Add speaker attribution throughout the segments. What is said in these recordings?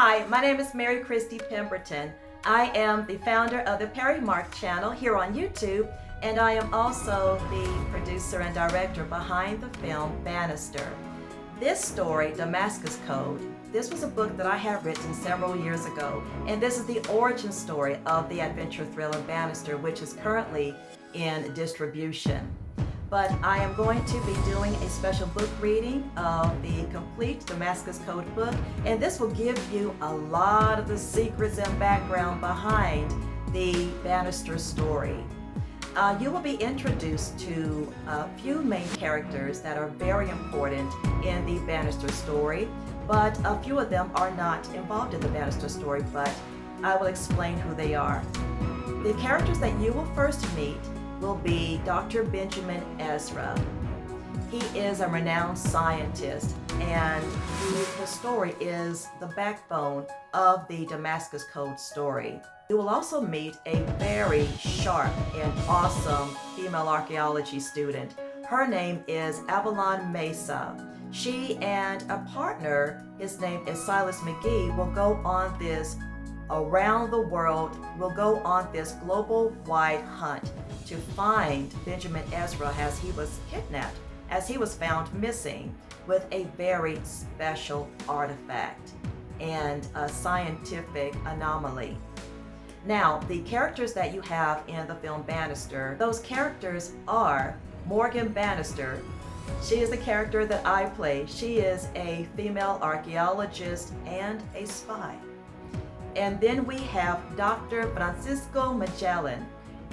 Speaker 1: Hi, my name is Mary Christy Pemberton. I am the founder of the Perrimark channel here on YouTube, and I am also the producer and director behind the film Bannister. This story, Damascus Code, this was a book that I had written several years ago, and this is the origin story of the adventure thriller Bannister, which is currently in distribution. But I am going to be doing a special book reading of the complete Damascus Code book, and this will give you a lot of the secrets and background behind the Bannister story. You will be introduced to a few main characters that are very important in the Bannister story, but a few of them are not involved in the Bannister story, but I will explain who they are. The characters that you will first meet will be Dr. Benjamin Ezra. He is a renowned scientist, and his story is the backbone of the Damascus Code story. You will also meet a very sharp and awesome female archaeology student. Her name is Avalon Mesa. She and a partner, his name is Silas McGee, will go on this around the world, will go on this global-wide hunt to find Benjamin Ezra as he was kidnapped, as he was found missing with a very special artifact and a scientific anomaly. Now, the characters that you have in the film Bannister, those characters are Morgan Bannister. She is the character that I play. She is a female archaeologist and a spy. And then we have Dr. Francisco Magellan.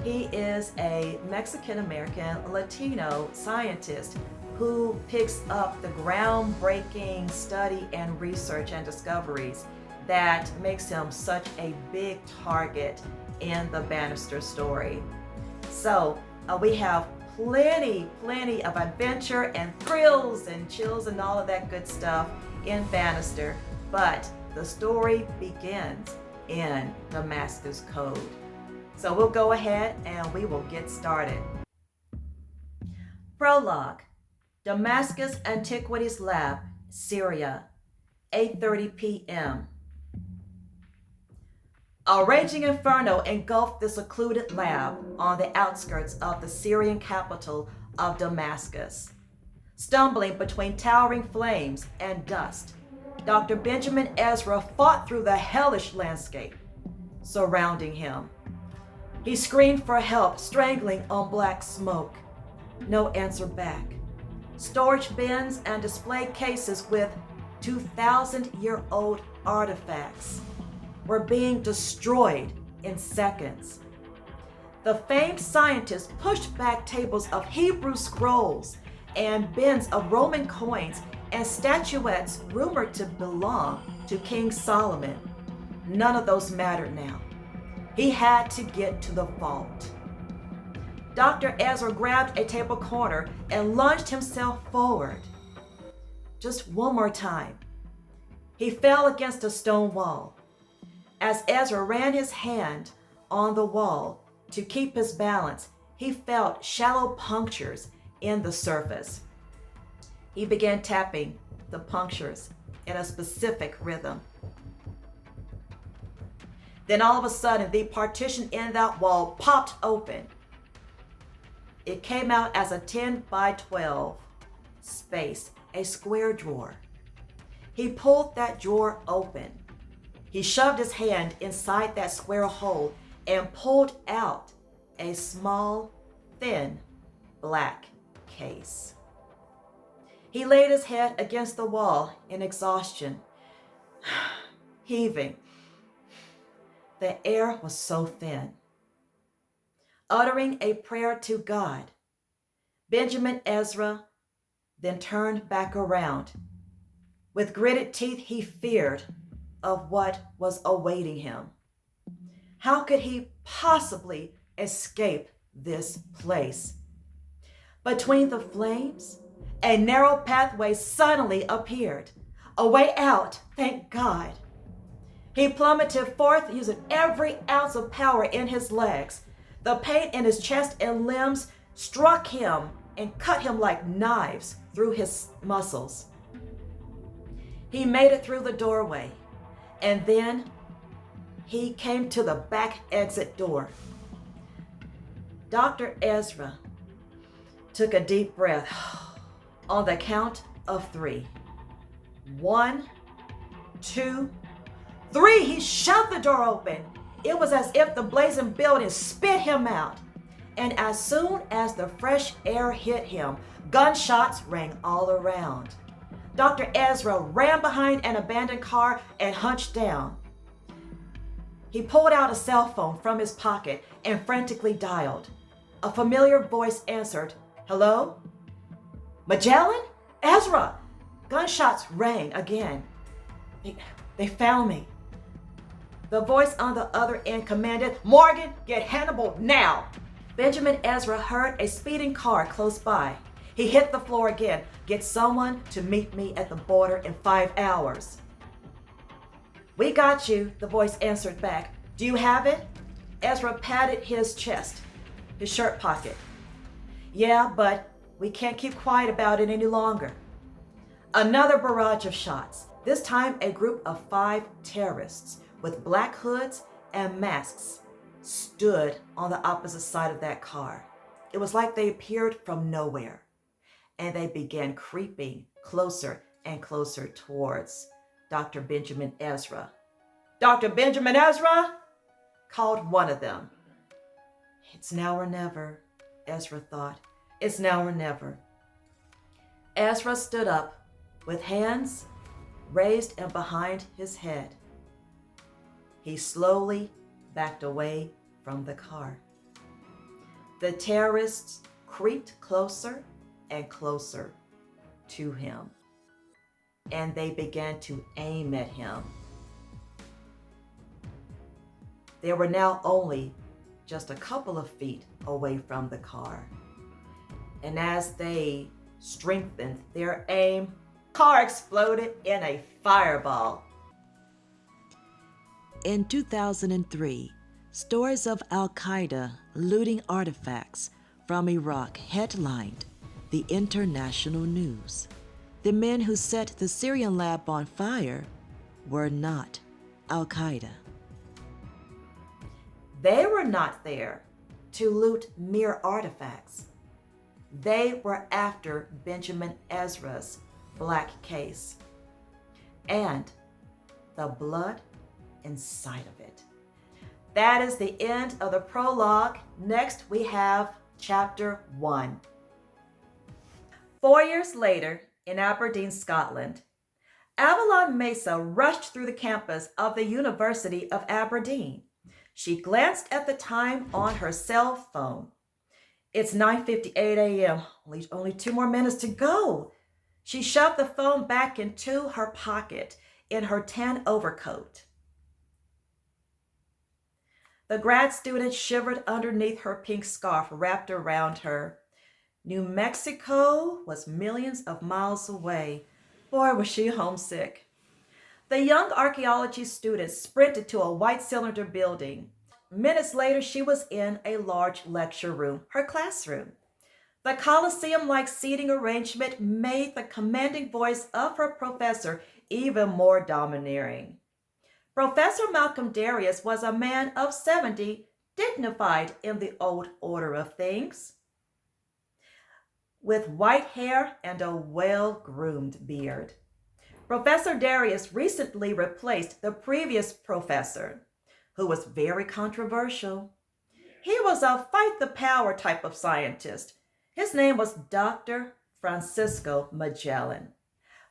Speaker 1: He is a Mexican-American Latino scientist who picks up the groundbreaking study and research and discoveries that makes him such a big target in the Bannister story. So we have plenty of adventure and thrills and chills and all of that good stuff in Bannister, but the story begins in Damascus Code. So we'll go ahead and we will get started. Prologue, Damascus Antiquities Lab, Syria, 8:30 p.m. A raging inferno engulfed the secluded lab on the outskirts of the Syrian capital of Damascus. Stumbling between towering flames and dust, Dr. Benjamin Ezra fought through the hellish landscape surrounding him. He screamed for help, strangling on black smoke. No answer back. Storage bins and display cases with 2,000-year-old artifacts were being destroyed in seconds. The famed scientist pushed back tables of Hebrew scrolls and bins of Roman coins and statuettes rumored to belong to King Solomon. None of those mattered now. He had to get to the vault. Dr. Ezra grabbed a table corner and lunged himself forward. Just one more time. He fell against a stone wall. As Ezra ran his hand on the wall to keep his balance, he felt shallow punctures in the surface. He began tapping the punctures in a specific rhythm. Then all of a sudden, the partition in that wall popped open. It came out as a 10 by 12 space, a square drawer. He pulled that drawer open. He shoved his hand inside that square hole and pulled out a small, thin, black case. He laid his head against the wall in exhaustion, heaving. The air was so thin. Uttering a prayer to God, Benjamin Ezra then turned back around. With gritted teeth, he feared of what was awaiting him. How could he possibly escape this place? Between the flames, a narrow pathway suddenly appeared. A way out, thank God. He plummeted forth using every ounce of power in his legs. The pain in his chest and limbs struck him and cut him like knives through his muscles. He made it through the doorway And then he came to the back exit door. Dr. Ezra took a deep breath. On the count of 3. 1, 2, 3. He shoved the door open. It was as if the blazing building spit him out. And as soon as the fresh air hit him, gunshots rang all around. Dr. Ezra ran behind an abandoned car and hunched down. He pulled out a cell phone from his pocket and frantically dialed. A familiar voice answered, "Hello? Magellan? Ezra!" Gunshots rang again. They found me. The voice on the other end commanded, "Morgan, get Hannibal now!" Benjamin Ezra heard a speeding car close by. He hit the floor again. "Get someone to meet me at the border in 5 hours. "We got you," the voice answered back. "Do you have it?" Ezra patted his chest, his shirt pocket. "Yeah, but we can't keep quiet about it any longer." Another barrage of shots. This time a group of 5 terrorists with black hoods and masks stood on the opposite side of that car. It was like they appeared from nowhere, and they began creeping closer and closer towards Dr. Benjamin Ezra. "Dr. Benjamin Ezra!" called one of them. "It's now or never," Ezra thought. "It's now or never." Ezra stood up with hands raised and behind his head. He slowly backed away from the car. The terrorists creeped closer and closer to him, and they began to aim at him. They were now only just a couple of feet away from the car. And as they strengthened their aim, the car exploded in a fireball.
Speaker 2: In 2003, stories of Al-Qaeda looting artifacts from Iraq headlined the international news. The men who set the Syrian lab on fire were not Al-Qaeda.
Speaker 1: They were not there to loot mere artifacts. They were after Benjamin Ezra's black case and the blood inside of it. That is the end of the prologue. Next, we have chapter 1. 4 years later, in Aberdeen, Scotland, Avalon Mesa rushed through the campus of the University of Aberdeen. She glanced at the time on her cell phone. It's 9:58 a.m. Only 2 more minutes to go. She shoved the phone back into her pocket in her tan overcoat. The grad student shivered underneath her pink scarf wrapped around her. New Mexico was millions of miles away. Boy, was she homesick. The young archaeology student sprinted to a white cylinder building. Minutes later, she was in a large lecture room, her classroom. The Colosseum-like seating arrangement made the commanding voice of her professor even more domineering. Professor Malcolm Darius was a man of 70, dignified in the old order of things, with white hair and a well-groomed beard. Professor Darius recently replaced the previous professor, who was very controversial. He was a fight the power type of scientist. His name was Dr. Francisco Magellan.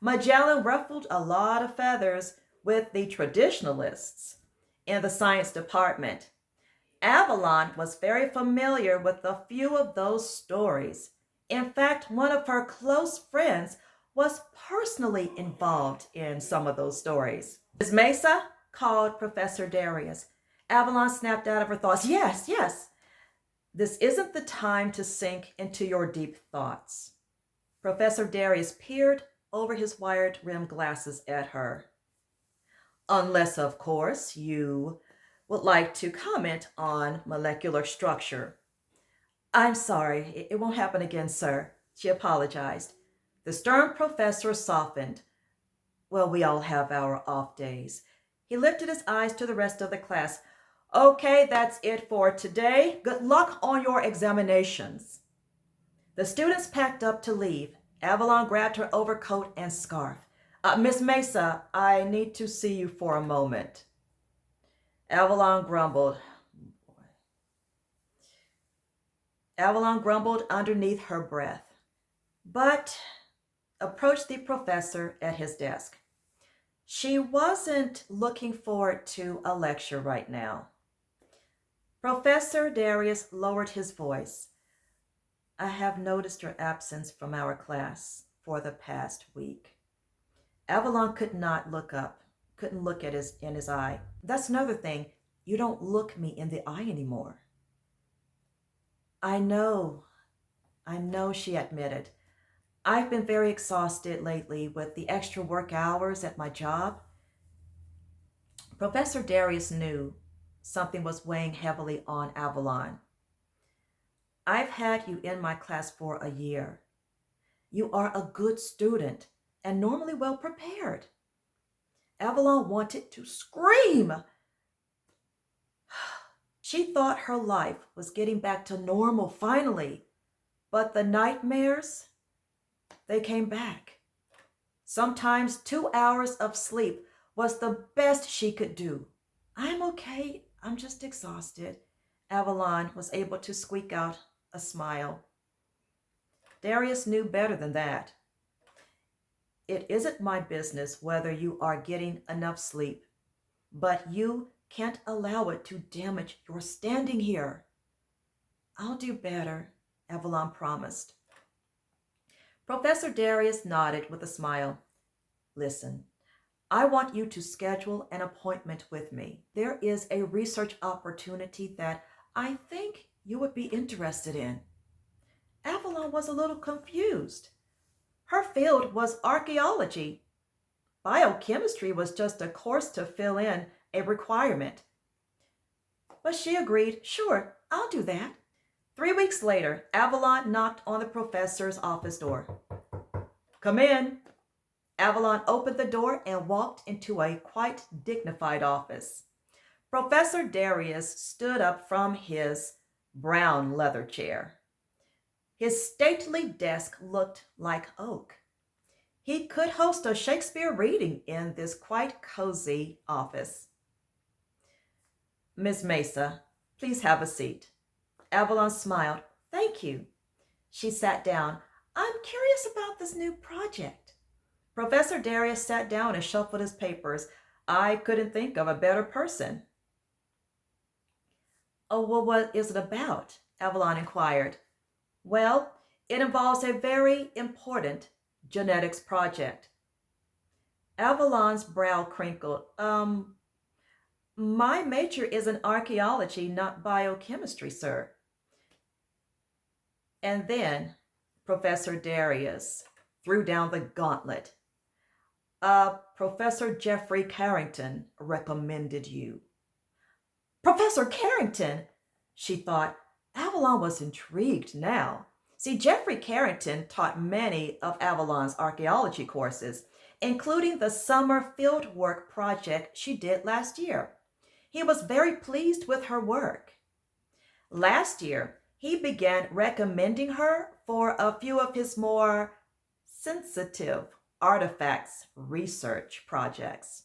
Speaker 1: Magellan ruffled a lot of feathers with the traditionalists in the science department. Avalon was very familiar with a few of those stories. In fact, one of her close friends was personally involved in some of those stories. "Ms. Mesa," called Professor Darius. Avalon snapped out of her thoughts. Yes. "This isn't the time to sink into your deep thoughts." Professor Darius peered over his wire-rimmed glasses at her. "Unless, of course, you would like to comment on molecular structure." "I'm sorry, it won't happen again, sir," she apologized. The stern professor softened. "Well, we all have our off days. He lifted his eyes to the rest of the class. Okay, that's it for today. Good luck on your examinations. The students packed up to leave. Avalon grabbed her overcoat and scarf. Miss Mesa, I need to see you for a moment. Avalon grumbled. Avalon grumbled underneath her breath, but approached the professor at his desk. She wasn't looking forward to a lecture right now. Professor Darius lowered his voice. I have noticed your absence from our class for the past week. Avalon could not look up, couldn't look at in his eye. That's another thing. You don't look me in the eye anymore. I know, she admitted. I've been very exhausted lately with the extra work hours at my job. Professor Darius knew something was weighing heavily on Avalon. I've had you in my class for a year. You are a good student and normally well prepared. Avalon wanted to scream. She thought her life was getting back to normal finally, but the nightmares, they came back. Sometimes 2 hours of sleep was the best she could do. I'm okay, I'm just exhausted. Avalon was able to squeak out a smile. Darius knew better than that. It isn't my business whether you are getting enough sleep, but you can't allow it to damage your standing here. I'll do better, Avalon promised. Professor Darius nodded with a smile. Listen, I want you to schedule an appointment with me. There is a research opportunity that I think you would be interested in. Avalon was a little confused. Her field was archaeology. Biochemistry was just a course to fill in a requirement. But she agreed, sure, I'll do that. 3 weeks later, Avalon knocked on the professor's office door. Come in. Avalon opened the door and walked into a quite dignified office. Professor Darius stood up from his brown leather chair. His stately desk looked like oak. He could host a Shakespeare reading in this quite cozy office. Miss Mesa, please have a seat. Avalon smiled. Thank you. She sat down. I'm curious about this new project. Professor Darius sat down and shuffled his papers. I couldn't think of a better person. Oh, well, what is it about? Avalon inquired. Well, it involves a very important genetics project. Avalon's brow crinkled. My major is in archaeology, not biochemistry, sir. And then Professor Darius threw down the gauntlet. Professor Jeffrey Carrington recommended you. Professor Carrington, she thought. Avalon was intrigued now. See, Jeffrey Carrington taught many of Avalon's archaeology courses, including the summer fieldwork project she did last year. He was very pleased with her work. Last year, he began recommending her for a few of his more sensitive artifacts research projects.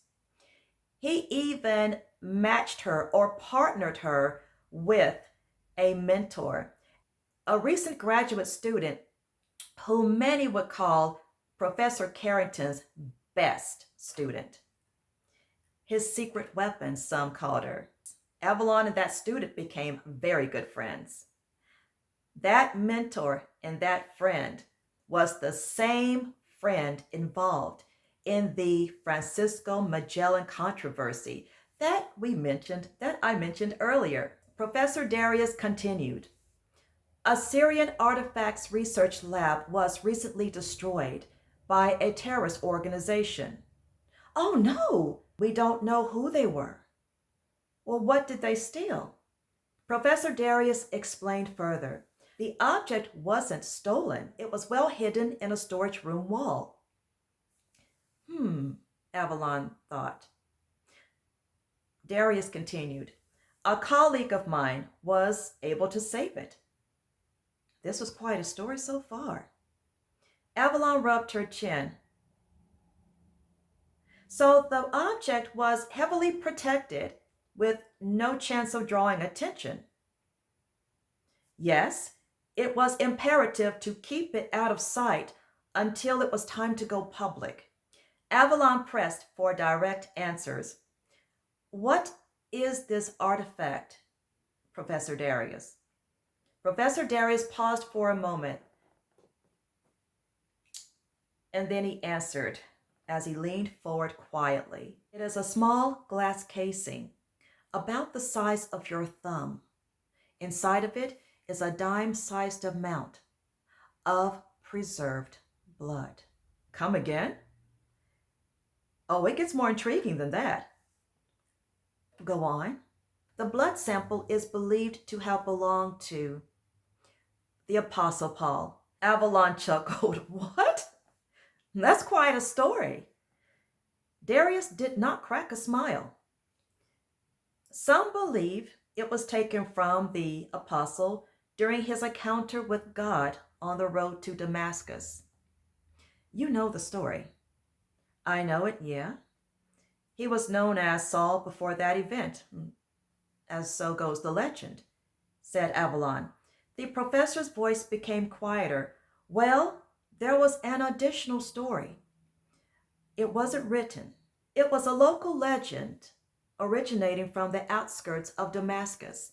Speaker 1: He even matched her or partnered her with a mentor, a recent graduate student who many would call Professor Carrington's best student. His secret weapon, some called her. Avalon and that student became very good friends. That mentor and that friend was the same friend involved in the Francisco Magellan controversy that I mentioned earlier. Professor Darius continued. A Syrian artifacts research lab was recently destroyed by a terrorist organization. Oh no, we don't know who they were. Well, what did they steal? Professor Darius explained further. The object wasn't stolen. It was well hidden in a storage room wall. Avalon thought. Darius continued, "A colleague of mine was able to save it." This was quite a story so far. Avalon rubbed her chin. So the object was heavily protected with no chance of drawing attention. Yes, it was imperative to keep it out of sight until it was time to go public. Avalon pressed for direct answers. "What is this artifact, Professor Darius?" Professor Darius paused for a moment, and then he answered as he leaned forward quietly. "It is a small glass casing, about the size of your thumb. Inside of it is a dime-sized amount of preserved blood." Come again? Oh, it gets more intriguing than that. Go on. "The blood sample is believed to have belonged to the Apostle Paul." Avalon chuckled. "What? That's quite a story." Darius did not crack a smile. "Some believe it was taken from the apostle during his encounter with God on the road to Damascus." You know the story. I know it, yeah. He was known as Saul before that event, as so goes the legend, said Avalon. The professor's voice became quieter. "Well, there was an additional story. It wasn't written. It was a local legend originating from the outskirts of Damascus.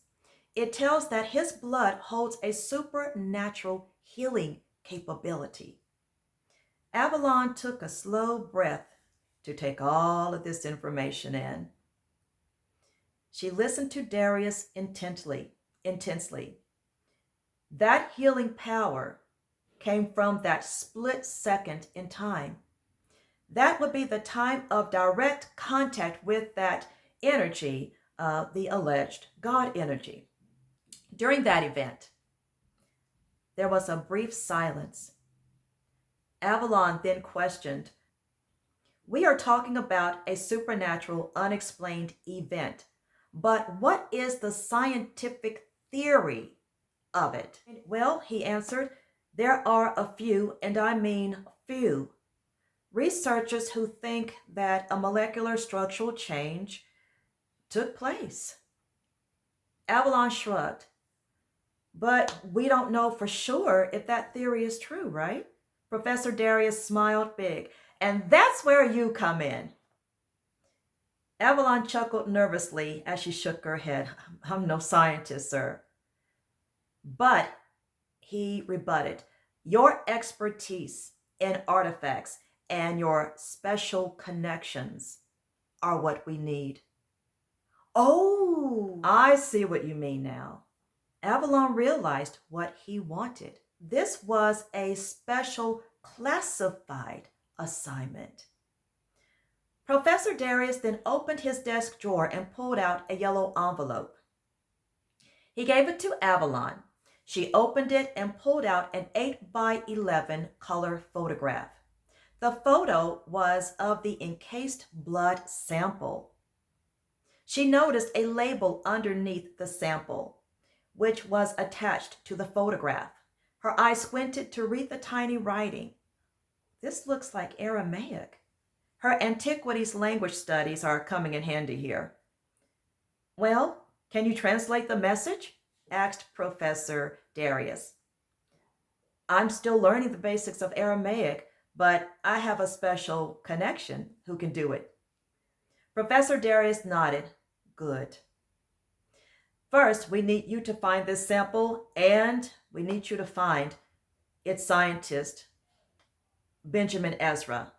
Speaker 1: It tells that his blood holds a supernatural healing capability." Avalon took a slow breath to take all of this information in. She listened to Darius intensely. That healing power came from that split second in time. That would be the time of direct contact with that energy, the alleged God energy. During that event, there was a brief silence. Avalon then questioned, "We are talking about a supernatural, unexplained event, but what is the scientific theory of it?" "Well," he answered, "there are a few, and I mean few, researchers who think that a molecular structural change took place." Avalon shrugged. "But we don't know for sure if that theory is true, right?" Professor Darius smiled big. "And that's where you come in." Avalon chuckled nervously as she shook her head. "I'm no scientist, sir." "But," he rebutted, "your expertise in artifacts and your special connections are what we need." "Oh, I see what you mean now." Avalon realized what he wanted. This was a special classified assignment. Professor Darius then opened his desk drawer and pulled out a yellow envelope. He gave it to Avalon. She opened it and pulled out an 8x11 color photograph. The photo was of the encased blood sample. She noticed a label underneath the sample, which was attached to the photograph. Her eyes squinted to read the tiny writing. This looks like Aramaic. Her antiquities language studies are coming in handy here. "Well, can you translate the message?" asked Professor Darius. "I'm still learning the basics of Aramaic, but I have a special connection who can do it." Professor Darius nodded. "Good. First, we need you to find this sample, and we need you to find its scientist, Benjamin Ezra."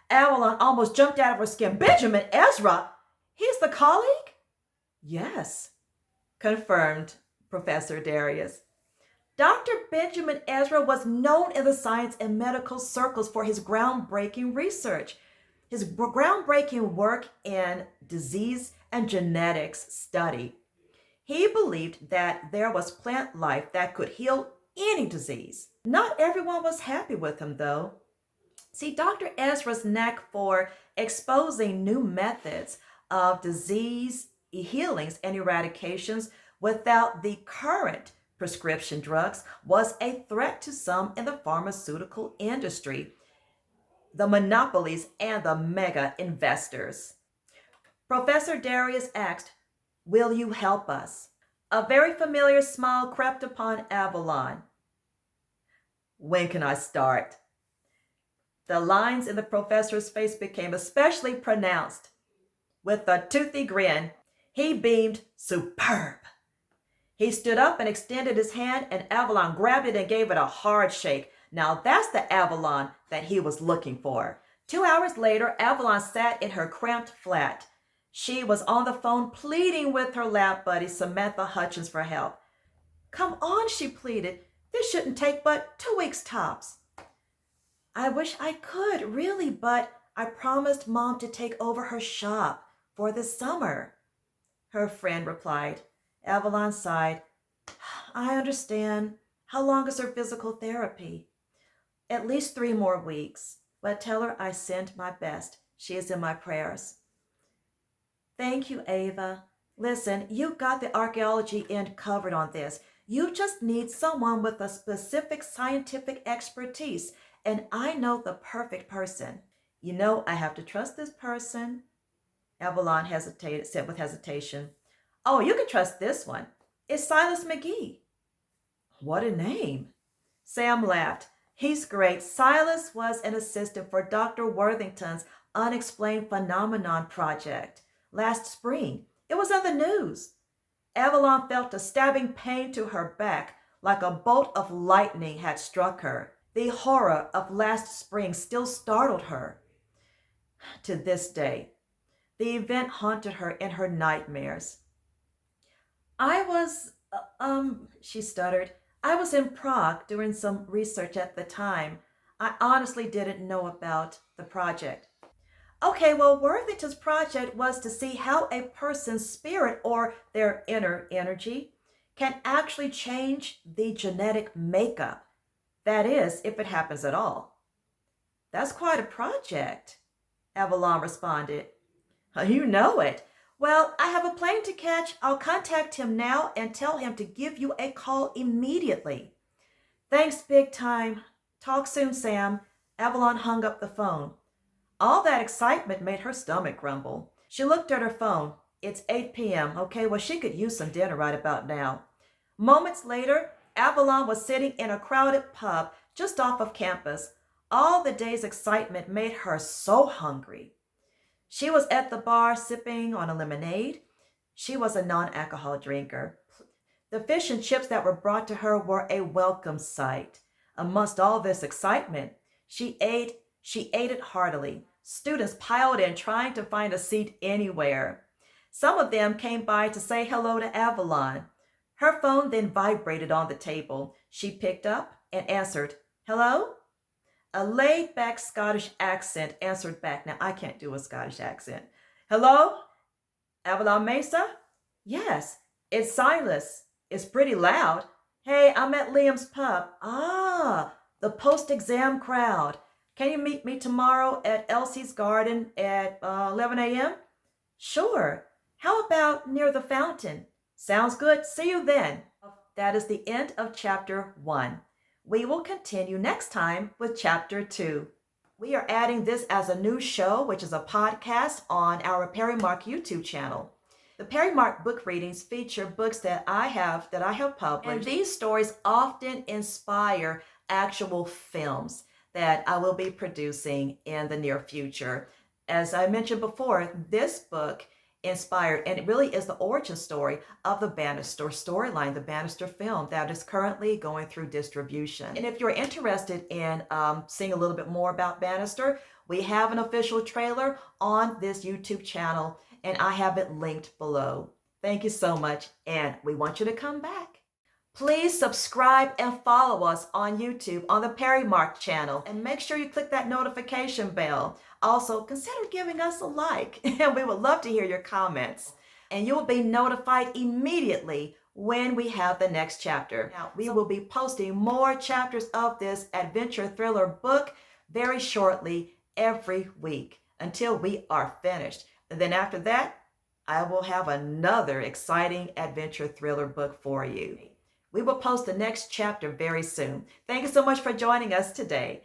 Speaker 1: Avalon almost jumped out of her skin. "Benjamin Ezra? He's the colleague?" "Yes," confirmed Professor Darius. "Dr. Benjamin Ezra was known in the science and medical circles for his groundbreaking research. His groundbreaking work in disease and genetics study. He believed that there was plant life that could heal any disease. Not everyone was happy with him, though. See, Dr. Ezra's knack for exposing new methods of disease healings and eradications without the current prescription drugs was a threat to some in the pharmaceutical industry, the monopolies, and the mega investors. Professor Darius asked, "Will you help us?" A very familiar smile crept upon Avalon. "When can I start?" The lines in the professor's face became especially pronounced. With a toothy grin, he beamed superb. He stood up and extended his hand, and Avalon grabbed it and gave it a hard shake. Now that's the Avalon that he was looking for. 2 hours later, Avalon sat in her cramped flat. She was on the phone pleading with her lab buddy, Samantha Hutchins, for help. "Come on," she pleaded. "This shouldn't take but 2 weeks tops." "I wish I could, really, but I promised Mom to take over her shop for the summer," her friend replied. Avalon sighed. "I understand. How long is her physical therapy?" "At least 3 more weeks. But tell her I send my best. She is in my prayers." "Thank you, Ava. Listen, you got the archaeology end covered on this. You just need someone with a specific scientific expertise, and I know the perfect person." "You know I have to trust this person," Avalon said with hesitation. "Oh, you can trust this one. It's Silas McGee." "What a name." Sam laughed. "He's great. Silas was an assistant for Dr. Worthington's Unexplained Phenomenon project last spring. It was in the news." Avalon felt a stabbing pain to her back, like a bolt of lightning had struck her. The horror of last spring still startled her. To this day, the event haunted her in her nightmares. She stuttered. "I was in Prague doing some research at the time. I honestly didn't know about the project." "Okay, well, Worthington's project was to see how a person's spirit or their inner energy can actually change the genetic makeup. That is, if it happens at all." "That's quite a project," Avalon responded. "You know it. Well, I have a plane to catch. I'll contact him now and tell him to give you a call immediately." "Thanks big time. Talk soon, Sam." Avalon hung up the phone. All that excitement made her stomach grumble. She looked at her phone. It's 8 p.m. Okay, well, she could use some dinner right about now. Moments later, Avalon was sitting in a crowded pub just off of campus. All the day's excitement made her so hungry. She was at the bar sipping on a lemonade. She was a non-alcohol drinker. The fish and chips that were brought to her were a welcome sight. Amongst all this excitement, she ate it heartily. Students piled in trying to find a seat anywhere. Some of them came by to say hello to Avalon. Her phone then vibrated on the table. She picked up and answered, "Hello?" A laid-back Scottish accent answered back. Now, I can't do a Scottish accent. "Hello? Avalon Mesa?" "Yes, it's Silas. It's pretty loud. Hey, I'm at Liam's pub." "Ah, the post-exam crowd. Can you meet me tomorrow at Elsie's Garden at 11 a.m.? "Sure. How about near the fountain?" "Sounds good. See you then." That is the end of chapter 1. We will continue next time with chapter 2. We are adding this as a new show, which is a podcast on our Perrimark YouTube channel. The Perrimark book readings feature books that I have published, and these stories often inspire actual films that I will be producing in the near future. As I mentioned before, this book inspired, and it really is the origin story of the Bannister storyline, the Bannister film that is currently going through distribution. And if you're interested in seeing a little bit more about Bannister, we have an official trailer on this YouTube channel, and I have it linked below. Thank you so much, and we want you to come back. Please subscribe and follow us on YouTube on the Perrimark channel, and make sure you click that notification bell. Also, consider giving us a like, and we would love to hear your comments. And you will be notified immediately when we have the next chapter. Now, we will be posting more chapters of this adventure thriller book very shortly every week until we are finished. And then after that, I will have another exciting adventure thriller book for you. We will post the next chapter very soon. Thank you so much for joining us today.